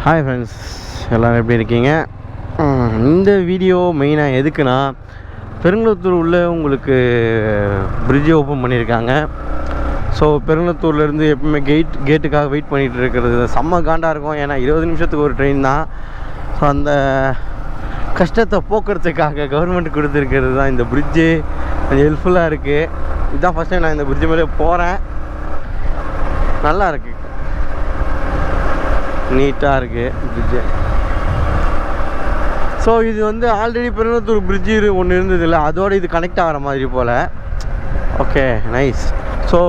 Hi friends, எல்லோரும் எப்படி இருக்கீங்க? இந்த வீடியோ மெயினாக எதுக்குன்னா, பெருங்குளத்தூர் உள்ள உங்களுக்கு பிரிட்ஜை ஓப்பன் பண்ணியிருக்காங்க. ஸோ பெருங்குளத்தூர்லேருந்து எப்பவுமே கேட்டுக்காக வெயிட் பண்ணிகிட்டு இருக்கிறது செம்ம காண்டாக இருக்கும். ஏன்னா 20 நிமிஷத்துக்கு ஒரு ட்ரெயின் தான். ஸோ அந்த கஷ்டத்தை போக்குறதுக்காக கவர்மெண்ட் கொடுத்துருக்கிறது தான் இந்த பிரிட்ஜு. கொஞ்சம் ஹெல்ப்ஃபுல்லாக இருக்குது. இதுதான் ஃபஸ்ட் டைம் நான் இந்த பிரிட்ஜு மேலே போகிறேன். நல்லா இருக்குது, நீட்டாக இருக்குது பிரிட்ஜு. ஸோ இது வந்து ஆல்ரெடி பெருங்குளத்தூர் பிரிட்ஜு ஒன்று இருந்தது இல்லை, அதோடு இது கனெக்ட் ஆகிற மாதிரி போல். Okay, nice. ஸோ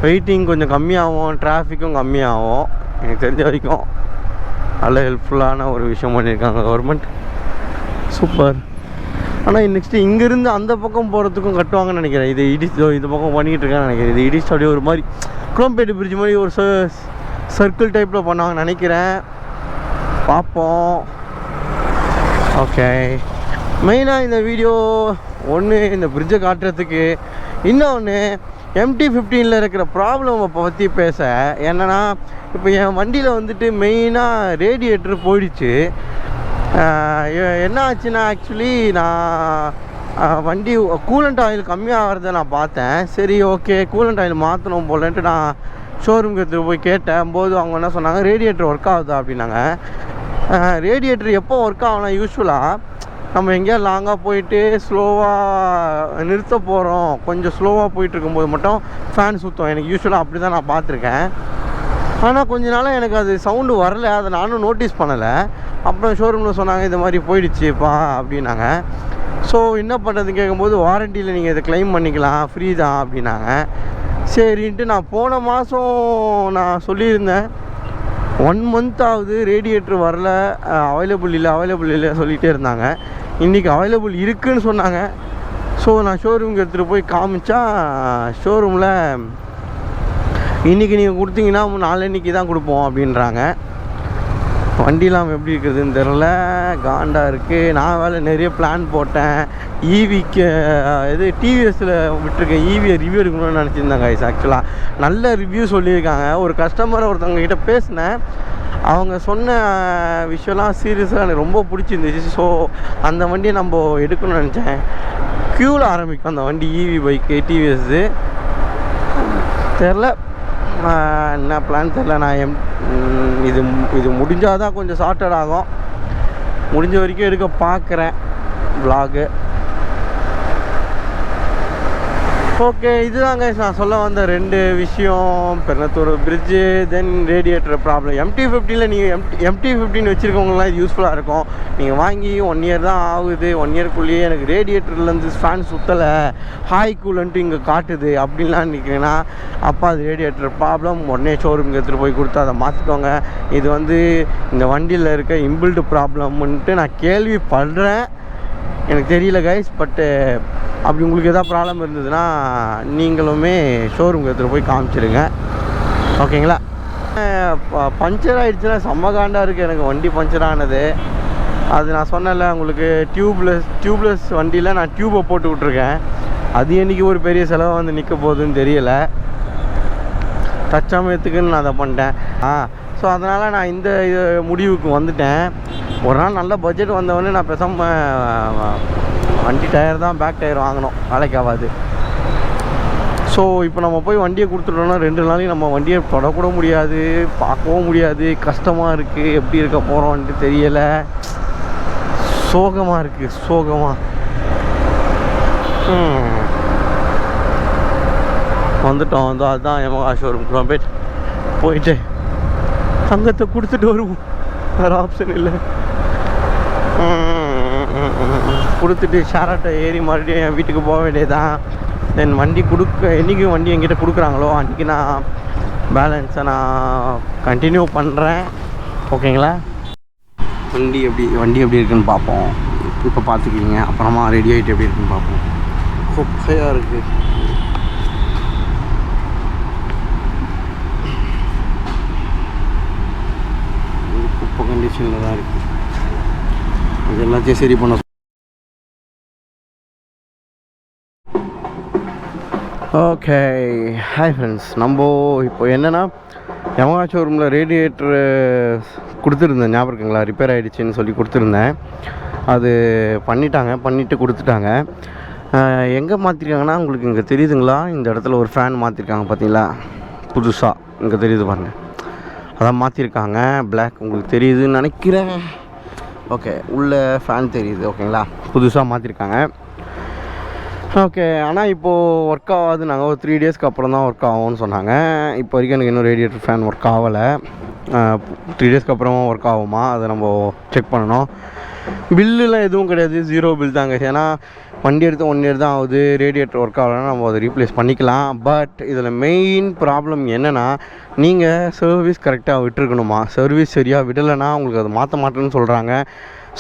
வெயிட்டிங் கொஞ்சம் கம்மியாகும், டிராஃபிக்கும் கம்மியாகும். எனக்கு தெரிஞ்ச வரைக்கும் நல்ல ஹெல்ப்ஃபுல்லான ஒரு விஷயம் பண்ணியிருக்காங்க கவர்மெண்ட். சூப்பர். ஆனால் நெக்ஸ்ட்டு இங்கேருந்து அந்த பக்கம் போகிறதுக்கும் கட்டுவாங்கன்னு நினைக்கிறேன். இது இந்த பக்கம் பண்ணிக்கிட்டு இருக்கான்னு நினைக்கிறேன். இது இடிச்சு அப்படியே ஒரு மாதிரி குளம்பேட்டு பிரிட்ஜ் மாதிரி ஒரு சர்க்கிள் டைப்பில் பண்ணுவாங்கன்னு நினைக்கிறேன். பார்ப்போம். ஓகே, மெயினாக இந்த வீடியோ ஒன்று இந்த பிரிட்ஜை காட்டுறதுக்கு, இன்னொன்று MT15 இருக்கிற ப்ராப்ளம் பற்றி பேச. என்னென்னா, இப்போ என் வண்டியில் வந்துட்டு மெயினாக ரேடியேட்டர் போயிடுச்சு. என்ன ஆச்சுன்னா, ஆக்சுவலி நான் வண்டி கூலண்ட் ஆயில் கம்மியாகிறத நான் பார்த்தேன். சரி, ஓகே, கூலண்ட் ஆயில் மாற்றணும் போலன்ட்டு நான் ஷோரூமுக்கு எடுத்துகிட்டு போய் கேட்டேன் போது அவங்க என்ன சொன்னாங்க, ரேடியேட்டர் ஒர்க் ஆகுதா அப்படின்னாங்க. ரேடியேட்டர் எப்போ ஒர்க் ஆகலாம், யூஸ்வலாக நம்ம எங்கேயா லாங்காக போயிட்டு ஸ்லோவாக நிறுத்த போகிறோம், கொஞ்சம் ஸ்லோவாக போயிட்டு இருக்கும்போது மட்டும் ஃபேன் சுற்றும். எனக்கு யூஸ்வலாக அப்படி தான் நான் பார்த்துருக்கேன். ஆனால் கொஞ்ச நாளாக எனக்கு அது சவுண்டு வரல, அதை நானும் நோட்டீஸ் பண்ணலை. அப்புறம் ஷோரூமில் சொன்னாங்க இது மாதிரி போயிடுச்சுப்பா அப்படின்னாங்க. ஸோ என்ன பண்ணுறதுன்னு கேட்கும்போது, வாரண்டியில் நீங்கள் இதை க்ளைம் பண்ணிக்கலாம், ஃப்ரீ தான் அப்படின்னாங்க. சரின்ட்டு நான் போன மாதம் நான் சொல்லியிருந்தேன், 1 month ஆகுது ரேடியேட்டர் வரல, அவைலபிள் இல்லை சொல்லிகிட்டே இருந்தாங்க. இன்றைக்கி அவைலபிள் இருக்குதுன்னு சொன்னாங்க. ஸோ நான் ஷோரூமுக்கு எடுத்துகிட்டு போய் காமிச்சா, ஷோரூமில் இன்றைக்கி நீங்கள் கொடுத்தீங்கன்னா நாளைக்கு தான் கொடுப்போம் அப்படின்றாங்க. வண்டிலாம் எப்படி இருக்குதுன்னு தெரில, காண்டாக இருக்குது. நான் நிறைய பிளான் போட்டேன். ஈவிக்கு இது டிவிஎஸில் விட்டுருக்கேன், ஈவியை ரிவ்யூ எடுக்கணும்னு நினச்சிருந்தாங்க. ஆக்சுவலாக நல்ல ரிவ்யூ சொல்லியிருக்காங்க. ஒரு கஸ்டமரை ஒருத்தவங்ககிட்ட பேசினேன், அவங்க சொன்ன விஷயம்லாம் சீரியஸாக எனக்கு ரொம்ப பிடிச்சிருந்துச்சு. ஸோ அந்த வண்டியை நம்ம எடுக்கணும்னு நினச்சேன். க்யூவில் ஆரம்பிக்கும் அந்த வண்டி, ஈவி பைக்கு டிவிஎஸ்ஸு. தெரில என்ன பிளான் தெரில. நான் இது முடிஞ்சால் தான் கொஞ்சம் ஷார்ட்டட் ஆகும். முடிஞ்ச வரைக்கும் எடுக்க பார்க்குறேன் vlog. ஓகே, இதுதாங்க நான் சொல்ல வந்த 2 விஷயம். பெருங்குளத்தூர் பிரிட்ஜு, தென் ரேடியேட்டர் ப்ராப்ளம். MT15 நீங்கள் MT15 வச்சுருக்கவங்களாம் இது யூஸ்ஃபுல்லாக இருக்கும். நீங்கள் வாங்கி 1 year தான் ஆகுது. 1 yearக்குள்ளேயே எனக்கு ரேடியேட்டர்லேருந்து ஃபேன் சுற்றலை, ஹாய் கூலன்ட்டு இங்கே காட்டுது அப்படின்லாம் நினைக்கிறீங்கன்னா, அப்போ அது ரேடியேட்டர் ப்ராப்ளம். உடனே ஷோரூமுக்கு எடுத்துகிட்டு போய் கொடுத்து அதை மாற்றிக்கோங்க. இது வந்து இந்த வண்டியில் இருக்க இம்பில்டு ப்ராப்ளம்ன்ட்டு நான் கேள்விப்படுறேன். எனக்கு தெரியல கைஸ். பட்டு அப்படி உங்களுக்கு எதாவது ப்ராப்ளம் இருந்ததுன்னா நீங்களுமே ஷோரூமுக்கு எடுத்துகிட்டு போய் காமிச்சிடுங்க. ஓகேங்களா? பஞ்சர் ஆகிடுச்சுன்னா செம்ம காண்டாக இருக்குது எனக்கு. வண்டி பஞ்சர் ஆனது அது நான் சொன்னேன்ல உங்களுக்கு, டியூப்லெஸ் வண்டியில் நான் டியூப்பை போட்டு விட்ருக்கேன். அது என்றைக்கு ஒரு பெரிய செலவாக வந்து நிற்க போகுதுன்னு தெரியலை. தற்சமயத்துக்குன்னு நான் அதை பண்ணிட்டேன். ஸோ அதனால் நான் இந்த முடிவுக்கு வந்துட்டேன். ஒரு நாள் நல்ல பட்ஜெட் வந்தவொடனே நான் பேசாமல் வண்டி டயர் தான், பேக் டயர் வாங்கணும், வேலைக்கு ஆகாது. ஸோ இப்போ நம்ம போய் வண்டியை கொடுத்துட்டோம்னா 2 நாளைக்கு நம்ம வண்டியை தொடக்கூட முடியாது, பார்க்கவும் முடியாது. கஷ்டமாக இருக்குது, எப்படி இருக்க போகிறோன்ட்டு தெரியலை. சோகமாக இருக்குது, சோகமாக. வந்துட்டோம். அதுதான் எமகா ஷோரூம் போயிட்டு தங்கத்தை கொடுத்துட்டு வருவோம். வேறு ஆப்ஷன் இல்லை. கொடுத்துட்டு ஷேராட்டை ஏறி மறுபடியும் என் வீட்டுக்கு போக வேண்டியதான். தென் வண்டி என்றைக்கு வண்டி என்கிட்ட கொடுக்குறாங்களோ அன்றைக்கி நான் பேலன்ஸை நான் கண்டினியூ பண்ணுறேன். ஓகேங்களா? வண்டி எப்படி இருக்குதுன்னு பார்ப்போம். இப்போ பார்த்துக்கிங்க, அப்புறமா ரெடி ஆகிட்டு எப்படி இருக்குன்னு பார்ப்போம். குப்பையாக இருக்குது. குப்பை கண்டிஷனில் தான் இருக்குது. இது எல்லாத்தையும் சரி பண்ண. Okay, hi friends. நம்ம இப்போ என்னென்னா யமஹா ஷோரூமில் ரேடியேட்டரு கொடுத்துருந்தேன், ஞாபகம் இருக்குங்களா? ரிப்பேர் ஆகிடுச்சின்னு சொல்லி கொடுத்துருந்தேன். அது பண்ணிவிட்டு கொடுத்துட்டாங்க. எங்கே மாற்றிருக்காங்கன்னா உங்களுக்கு இங்கே தெரியுதுங்களா? இந்த இடத்துல ஒரு ஃபேன் மாற்றிருக்காங்க பார்த்தீங்களா, புதுசாக இங்கே தெரியுது பாருங்கள். அதான் மாற்றிருக்காங்க. பிளாக் உங்களுக்கு தெரியுதுன்னு நினைக்கிறேன். ஓகே, உள்ளே ஃபேன் தெரியுது. ஓகேங்களா, புதுசாக மாற்றிருக்காங்க. ஓகே, ஆனால் இப்போது ஒர்க் ஆகாது. நாங்கள் ஒரு 3 டேஸ்க்கு அப்புறம் தான் ஒர்க் ஆகும்னு சொன்னாங்க. இப்போ வரைக்கும் எனக்கு இன்னும் ரேடியேட்டர் ஃபேன் ஒர்க் ஆகலை. 3 டேஸ்க்கு அப்புறமா ஒர்க் ஆகுமா அதை நம்ம செக் பண்ணணும். பில்லுலாம் எதுவும் கிடையாது, 0 பில் தாங்க. ஏன்னா வண்டி எடுத்து 1 இயர் தான் ஆகுது. ரேடியேட்டர் ஒர்க் ஆகலைன்னா நம்ம அதை ரீப்ளேஸ் பண்ணிக்கலாம். பட் இதில் மெயின் ப்ராப்ளம் என்னென்னா, நீங்கள் சர்வீஸ் கரெக்டாக விட்டுருக்கணுமா. சர்வீஸ் சரியாக விடலைன்னா உங்களுக்கு அதை மாற்ற மாட்டேன்னு சொல்கிறாங்க.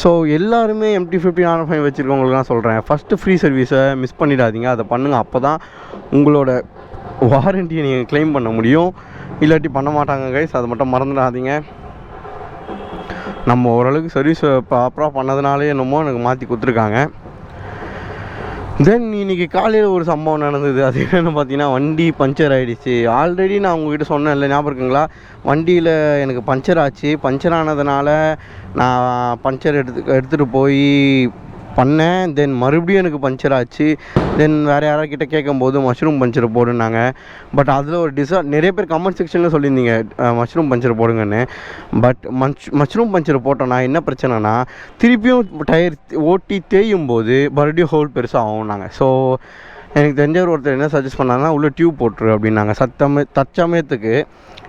ஸோ எல்லாருமே MT15 R15 வச்சுருக்கவங்களுக்குலாம் சொல்கிறேன், ஃபஸ்ட்டு ஃப்ரீ சர்வீஸை மிஸ் பண்ணிடாதீங்க. அதை பண்ணுங்கள். அப்போ தான் உங்களோட வாரண்டியை நீங்கள் க்ளைம் பண்ண முடியும். இல்லாட்டி பண்ண மாட்டாங்க கைஸ், அதை மட்டும் மறந்துடாதீங்க. நம்ம ஓரளவுக்கு சர்வீஸ் ப்ராப்பராக பண்ணதுனாலே என்னமோ எனக்கு மாற்றி கொடுத்துருக்காங்க. தென் இன்றைக்கி காலையில் ஒரு சம்பவம் நடந்தது. அது என்னென்னு பார்த்தீங்கன்னா, வண்டி பஞ்சர் ஆகிடுச்சு. ஆல்ரெடி நான் உங்கள்கிட்ட சொன்னேன் இல்லை, ஞாபகம் இருக்குங்களா? வண்டியில் எனக்கு பஞ்சர் ஆச்சு. பஞ்சர் ஆனதுனால நான் பஞ்சர் எடுத்துகிட்டு போய் பண்ணேன். தென் மறுபடியும் எனக்கு பஞ்சர் ஆச்சு. தென் வேறு யாராக்கிட்ட கேட்கும்போது மஷ்ரூம் பஞ்சர் போடுனாங்க. பட் அதில் ஒரு நிறைய பேர் கமெண்ட் செக்ஷனில் சொல்லியிருந்தீங்க மஷ்ரூம் பஞ்சர் போடுங்கன்னு. பட் மஷ்ரூம் பஞ்சர் போட்டோன்னா என்ன பிரச்சனைனா, திருப்பியும் டயர் ஓட்டி தேயும் போது மறுபடியும் ஹோல் பெருசாக ஆகும்னாங்க. ஸோ எனக்கு தெரிஞ்சவர் ஒருத்தர் என்ன சஜஸ்ட் பண்ணாங்கன்னா, உள்ளே டியூப் போட்டுரு அப்படின்னாங்க. தற்சமயத்துக்கு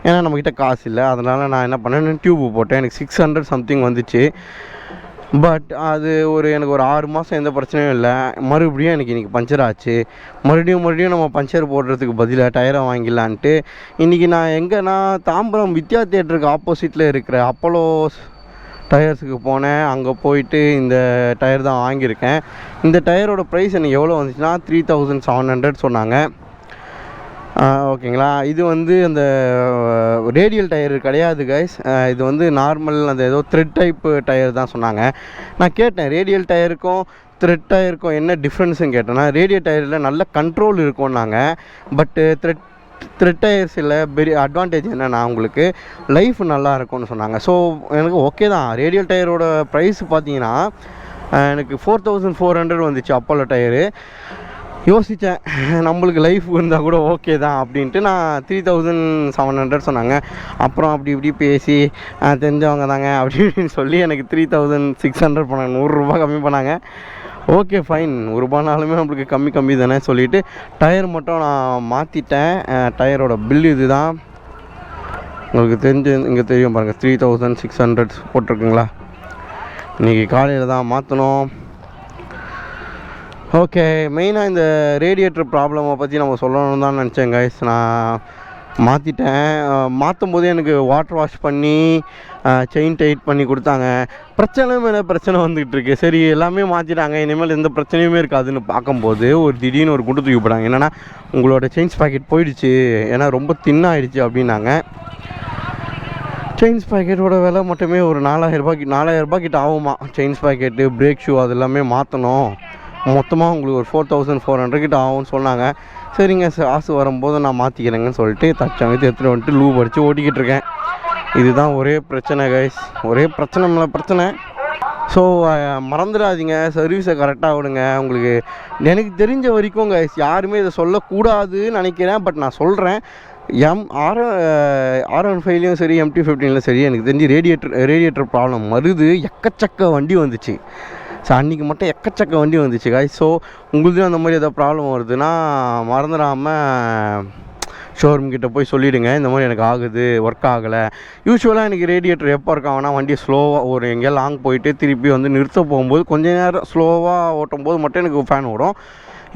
ஏன்னா நம்மக்கிட்ட காசு இல்லை. அதனால் நான் என்ன பண்ணேன், டியூப்பு போட்டேன். எனக்கு 600 சம்திங் வந்துச்சு. பட் அது எனக்கு ஒரு 6 மாதம் எந்த பிரச்சனையும் இல்லை. மறுபடியும் எனக்கு இன்றைக்கி பஞ்சர் ஆச்சு. மறுபடியும் நம்ம பஞ்சர் போடுறதுக்கு பதிலாக டயரை வாங்கிடலான்ட்டு இன்றைக்கி நான் எங்கன்னா தாம்பரம் வித்யா தியேட்டருக்கு ஆப்போசிட்டில் இருக்கிற அப்போலோ டயர்ஸுக்கு போனேன். அங்கே போயிட்டு இந்த டயர் தான் வாங்கியிருக்கேன். இந்த டயரோட ப்ரைஸ் எனக்கு எவ்வளோ வந்துச்சுன்னா 3700 சொன்னாங்க. ஓகேங்களா, இது அந்த ரேடியல் டயர் கிடையாது கைஸ். இது நார்மல் அந்த ஏதோ த்ரெட் டைப்பு டயர் தான் சொன்னாங்க. நான் கேட்டேன், ரேடியல் டயருக்கும் த்ரெட் டயருக்கும் என்ன டிஃப்ரென்ஸுன்னு கேட்டேன்னா, ரேடியல் டயரில் நல்ல கண்ட்ரோல் இருக்கும்னாங்க. பட்டு த்ரெட் டயர்ஸில் பெரிய அட்வான்டேஜ் என்னென்னா உங்களுக்கு லைஃப் நல்லா இருக்கும்னு சொன்னாங்க. ஸோ எனக்கு ஓகே தான். ரேடியல் டயரோட ப்ரைஸ் பார்த்தீங்கன்னா எனக்கு 4400 வந்துச்சு அப்போலோ டயரு. யோசித்தேன், நம்மளுக்கு லைஃப் இருந்தால் கூட ஓகே தான் அப்படின்ட்டு நான் 3700 சொன்னாங்க. அப்புறம் அப்படி இப்படி பேசி தெரிஞ்சவங்க தாங்க அப்படி இப்படின்னு சொல்லி எனக்கு 3600 பண்ணாங்க. 100 ரூபா கம்மி பண்ணாங்க. ஓகே ஃபைன், 1 ரூபானாலுமே நம்மளுக்கு கம்மி தானே சொல்லிவிட்டு டயர் மட்டும் நான் மாற்றிட்டேன். டயரோட பில் இது தான், உங்களுக்கு இங்கே தெரியும் பாருங்கள், 3600 போட்டிருக்குங்களா. இன்றைக்கி காலையில் தான் மாற்றணும். ஓகே, மெயினாக இந்த ரேடியேட்டர் ப்ராப்ளமை பற்றி நம்ம சொல்லணும்னு தான் நினச்சேன் கைஸ். நான் மாற்றிட்டேன். மாற்றும் போதே எனக்கு வாட்டர் வாஷ் பண்ணி செயின் டைட் பண்ணி கொடுத்தாங்க. பிரச்சனை மேலே பிரச்சனை வந்துக்கிட்டு இருக்குது. சரி எல்லாமே மாற்றிட்டாங்க, இனிமேல் எந்த பிரச்சனையுமே இருக்காதுன்னு பார்க்கும்போது ஒரு திடீர்னு ஒரு குண்டு தூக்கி போட்டாங்க. என்னென்னா, உங்களோட செயின்ஸ் பாக்கெட் போயிடுச்சு, ஏன்னா ரொம்ப தின்னாகிடுச்சு அப்படின்னாங்க. செயின்ஸ் பாக்கெட்டோட விலை மட்டுமே ஒரு 4000 ரூபாய் கிட்ட ஆகுமா. செயின்ஸ் பாக்கெட்டு, பிரேக் ஷூ அது எல்லாமே மாற்றணும். மொத்தமாக உங்களுக்கு ஒரு 4400 கிட்ட ஆகும்னு சொன்னாங்க. சரிங்க, காசு வரும்போது நான் மாற்றிக்கிறேங்கன்னு சொல்லிட்டு தச்சமயத்தை எடுத்துகிட்டு வந்துட்டு லூப் அடித்து ஓட்டிக்கிட்டு இருக்கேன். இதுதான் ஒரே பிரச்சனை கைஸ், ஒரே பிரச்சனை. ஸோ மறந்துடாதீங்க, சர்வீஸை கரெக்டாக விடுங்க. உங்களுக்கு எனக்கு தெரிஞ்ச வரைக்கும் கைஸ் யாருமே இதை சொல்லக்கூடாதுன்னு நினைக்கிறேன். பட் நான் சொல்கிறேன், R15லையும் சரி MT15லையும் சரி எனக்கு தெரிஞ்சு ரேடியேட்டர் ப்ராப்ளம் வருது. எக்கச்சக்க வண்டி வந்துச்சு. ஸோ அன்றைக்கி மட்டும் எக்கச்சக்க வண்டி வந்துச்சு காய். ஸோ உங்களுக்கு அந்த மாதிரி ஏதாவது ப்ராப்ளம் வருதுன்னா மறந்துடாமல் ஷோரூம் கிட்டே போய் சொல்லிவிடுங்க, இந்த மாதிரி எனக்கு ஆகுது, ஒர்க் ஆகலை. யூஸ்வலாக எனக்கு ரேடியேட்டர் எப்போ ஒர்க் ஆகுனா, வண்டி ஸ்லோவாக ஒரு எங்கேயா லாங் போயிட்டு திருப்பி நிறுத்த போகும்போது கொஞ்சம் நேரம் ஸ்லோவாக ஓட்டும் போது மட்டும் எனக்கு ஃபேன் ஓடும்.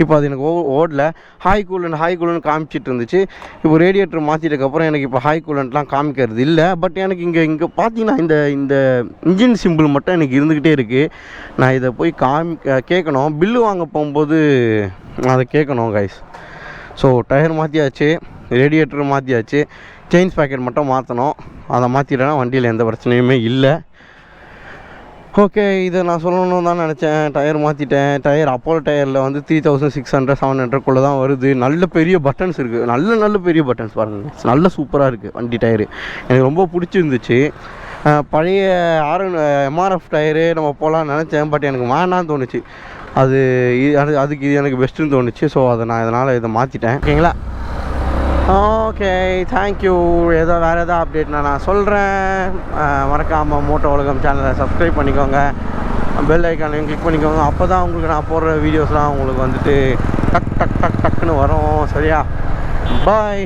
இப்போ அது எனக்கு ஓடல. ஹாய் கூலண்ட் காமிச்சிட்டு இருந்துச்சு. இப்போ ரேடியேட்டர் மாற்றிட்டதுக்கப்புறம் எனக்கு இப்போ ஹாய் கூலண்ட்லாம் காமிக்கிறது இல்லை. பட் எனக்கு இங்கே பார்த்தீங்கன்னா இந்த இன்ஜின் சிம்பிள் மட்டும் எனக்கு இருந்துக்கிட்டே இருக்குது. நான் இதை போய் கேட்கணும், பில்லு வாங்க போகும்போது அதை கேட்கணும் கைஸ். ஸோ டயர் மாற்றியாச்சு, ரேடியேட்டர் மாற்றியாச்சு, செயின்ஸ் பாக்கெட் மட்டும் மாற்றணும். அதை மாற்றிட்டேன்னா வண்டியில் எந்த பிரச்சனையுமே இல்லை. ஓகே, இதை நான் சொல்லணும்னு தான் நினச்சேன். டயர் மாற்றிட்டேன். டயர் அப்போலோ டயரில் வந்து 3600 700 தான் வருது. நல்ல பெரிய பட்டன்ஸ் இருக்குது. நல்ல பெரிய பட்டன்ஸ் பாருங்கள், நல்ல சூப்பராக இருக்குது வண்டி டயரு. எனக்கு ரொம்ப பிடிச்சிருந்துச்சு. பழைய எம்ஆர்எஃப் டயரு நம்ம போகலான்னு நினச்சேன். பட் எனக்கு வேணான்னு தோணுச்சு. அதுக்கு இது எனக்கு பெஸ்ட்டுன்னு தோணுச்சு. ஸோ நான் இதனால் இதை மாற்றிட்டேன். ஓகேங்களா? Okay, thank you. வேறு எதாவது அப்டேட்னா நான் சொல்கிறேன். மறக்காமல் மோட்டோ உலகம் சேனலை சப்ஸ்கிரைப் பண்ணிக்கோங்க. பெல் ஐக்கானையும் கிளிக் பண்ணிக்கோங்க. அப்போ தான் உங்களுக்கு நான் போடுற வீடியோஸ்லாம் உங்களுக்கு வந்துட்டு டக்குன்னு வரும். சரியா? பாய்.